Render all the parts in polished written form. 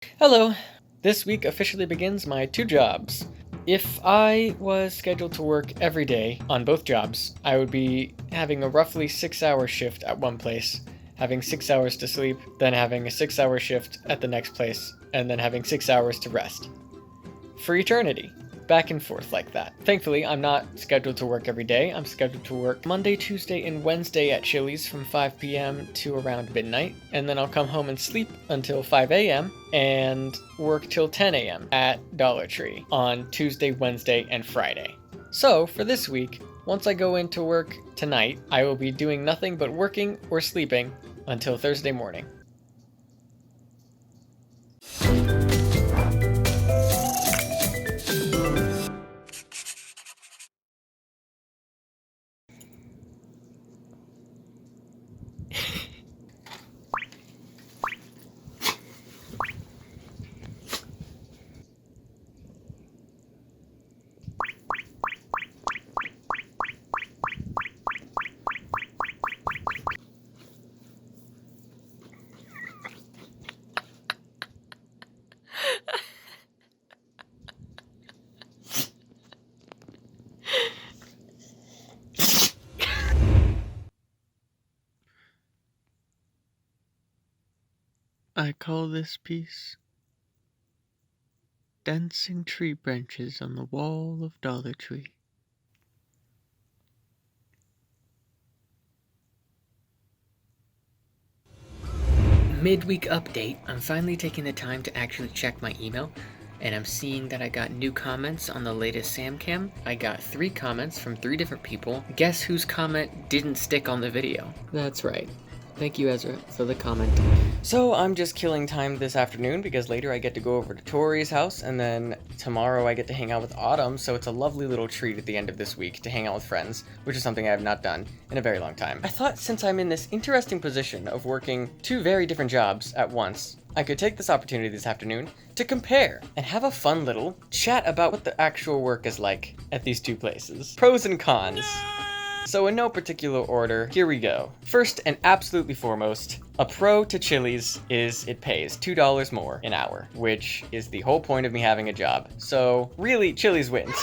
Hello! This week officially begins my two jobs. If I was scheduled to work every day on both jobs, I would be having a roughly 6-hour shift at one place, having 6 hours to sleep, then having a 6-hour shift at the next place, and then having 6 hours to rest. For eternity. Back and forth like that. Thankfully, I'm not scheduled to work every day. I'm scheduled to work Monday, Tuesday, and Wednesday at Chili's from 5 p.m. to around midnight, and then I'll come home and sleep until 5 a.m. and work till 10 a.m. at Dollar Tree on Tuesday, Wednesday, and Friday. So, for this week, once I go into work tonight, I will be doing nothing but working or sleeping until Thursday morning. I call this piece Dancing Tree Branches on the Wall of Dollar Tree. Midweek update. I'm finally taking the time to actually check my email, and I'm seeing that I got new comments on the latest SamCam. I got 3 comments from 3 different people. Guess whose comment didn't stick on the video? That's right. Thank you, Ezra, for the comment. So I'm just killing time this afternoon because later I get to go over to Tori's house, and then tomorrow I get to hang out with Autumn, so it's a lovely little treat at the end of this week to hang out with friends, which is something I have not done in a very long time. I thought since I'm in this interesting position of working 2 very different jobs at once, I could take this opportunity this afternoon to compare and have a fun little chat about what the actual work is like at these 2 places. Pros and cons. So in no particular order, here we go. First and absolutely foremost, a pro to Chili's is it pays $2 more an hour, which is the whole point of me having a job. So really, Chili's wins.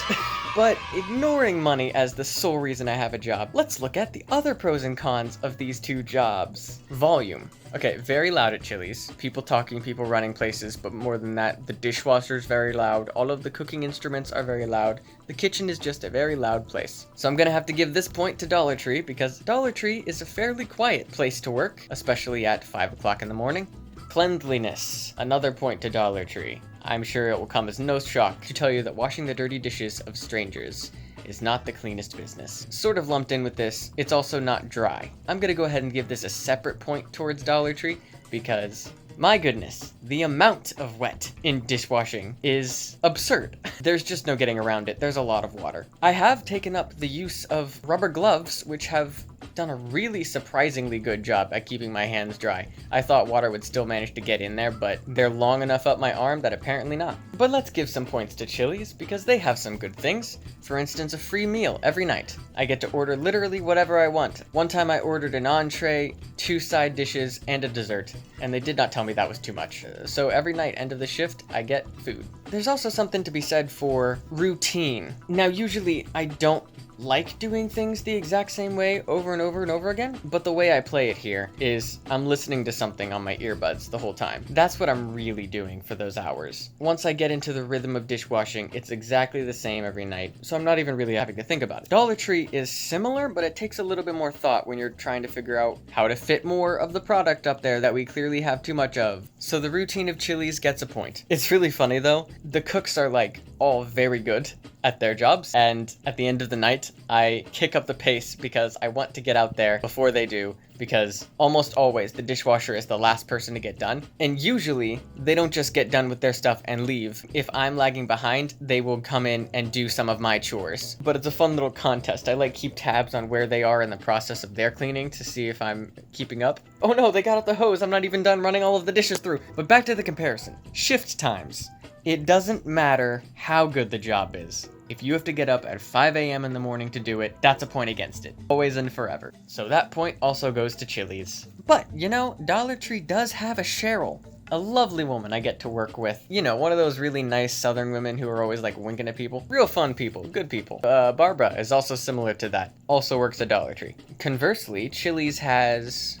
But ignoring money as the sole reason I have a job, let's look at the other pros and cons of these 2 jobs. Volume. Okay, very loud at Chili's. People talking, people running places, but more than that, the dishwasher's very loud, all of the cooking instruments are very loud, the kitchen is just a very loud place. So I'm gonna have to give this point to Dollar Tree, because Dollar Tree is a fairly quiet place to work, especially at 5 o'clock in the morning. Cleanliness. Another point to Dollar Tree. I'm sure it will come as no shock to tell you that washing the dirty dishes of strangers is not the cleanest business. Sort of lumped in with this, it's also not dry. I'm gonna go ahead and give this a separate point towards Dollar Tree because, my goodness, the amount of wet in dishwashing is absurd. There's just no getting around it. There's a lot of water. I have taken up the use of rubber gloves, which have done a really surprisingly good job at keeping my hands dry. I thought water would still manage to get in there, but they're long enough up my arm that apparently not. But let's give some points to Chili's because they have some good things. For instance, a free meal every night. I get to order literally whatever I want. One time I ordered an entree, 2 side dishes, and a dessert, and they did not tell me that was too much. So every night, end of the shift, I get food. There's also something to be said for routine. Now, usually I don't like doing things the exact same way over and over and over again, but the way I play it here is I'm listening to something on my earbuds the whole time. That's what I'm really doing for those hours. Once I get into the rhythm of dishwashing, it's exactly the same every night, so I'm not even really having to think about it. Dollar Tree is similar, but it takes a little bit more thought when you're trying to figure out how to fit more of the product up there that we clearly have too much of. So the routine of Chili's gets a point. It's really funny though, the cooks are like all very good at their jobs, and at the end of the night, I kick up the pace because I want to get out there before they do, because almost always the dishwasher is the last person to get done, and usually they don't just get done with their stuff and leave. If I'm lagging behind, they will come in and do some of my chores. But it's a fun little contest. I like keep tabs on where they are in the process of their cleaning to see if I'm keeping up. Oh no, they got out the hose. I'm not even done running all of the dishes through. But back to the comparison. Shift times. It doesn't matter how good the job is. If you have to get up at 5 a.m. in the morning to do it, that's a point against it. Always and forever. So that point also goes to Chili's. But, you know, Dollar Tree does have a Cheryl. a lovely woman I get to work with. You know, one of those really nice southern women who are always like winking at people. Real fun people, good people. Barbara is also similar to that. Also works at Dollar Tree. Conversely, Chili's has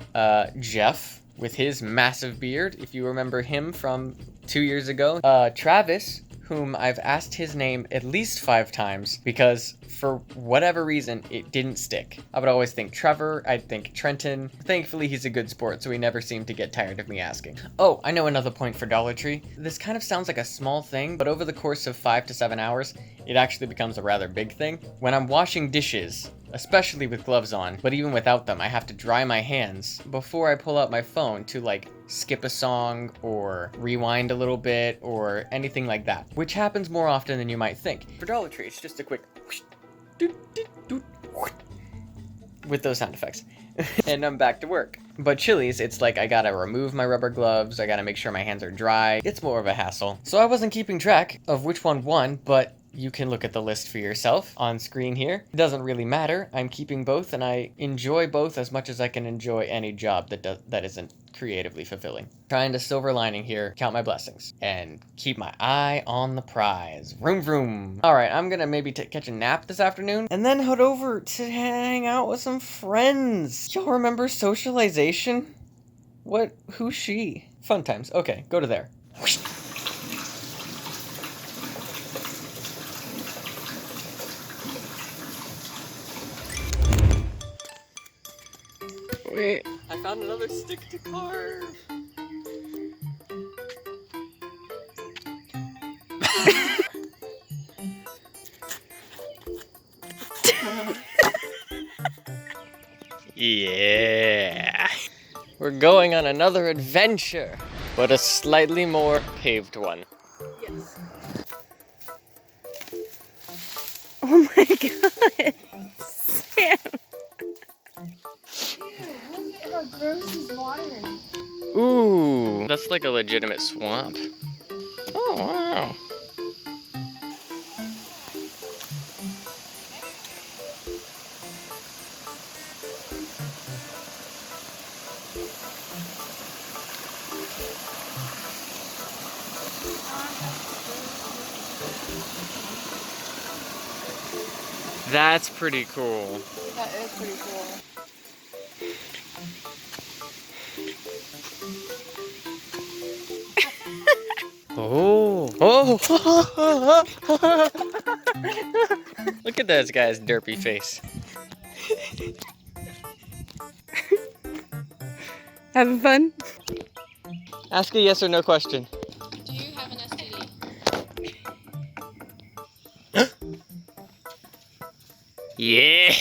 Jeff with his massive beard, if you remember him from 2 years ago. Travis, whom I've asked his name at least 5 times because for whatever reason, it didn't stick. I would always think Trevor, I'd think Trenton. Thankfully, he's a good sport, so he never seemed to get tired of me asking. Oh, I know another point for Dollar Tree. This kind of sounds like a small thing, but over the course of 5 to 7 hours, it actually becomes a rather big thing. When I'm washing dishes, especially with gloves on, but even without them, I have to dry my hands before I pull out my phone to like skip a song or rewind a little bit or anything like that, which happens more often than you might think. For Dollar Tree, it's just a quick whoosh, doot, doot, doot, whoosh, with those sound effects. And I'm back to work. But Chili's, it's like I gotta remove my rubber gloves, I gotta make sure my hands are dry. It's more of a hassle. So I wasn't keeping track of which one won, but you can look at the list for yourself on screen here. It doesn't really matter. I'm keeping both, and I enjoy both as much as I can enjoy any job that isn't creatively fulfilling. Trying to silver lining here, count my blessings, and keep my eye on the prize. Vroom vroom. All right, I'm gonna maybe catch a nap this afternoon, and then head over to hang out with some friends. Y'all remember Socialization? What? Who's she? Fun times. Okay, go to there. Wait, I found another stick to carve. Yeah. We're going on another adventure, but a slightly more paved one. Yes. Oh my god. Sam. Look at how gross his water is. Ooh, that's like a legitimate swamp. Oh, wow. That's pretty cool. That is pretty cool. Oh. Oh. Look at this guy's derpy face. Having fun? Ask a yes or no question. Do you have an STD? Yeah.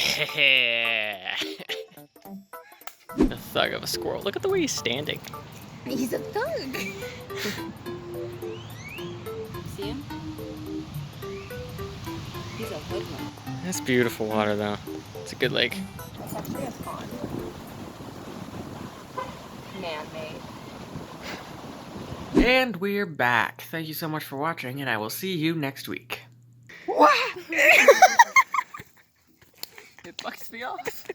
A thug of a squirrel. Look at the way he's standing. He's a thug. See him? He's a hoodlum. That's beautiful water though. It's a good lake. That's actually a pond. Man-made. And we're back. Thank you so much for watching, and I will see you next week. It bucks me off.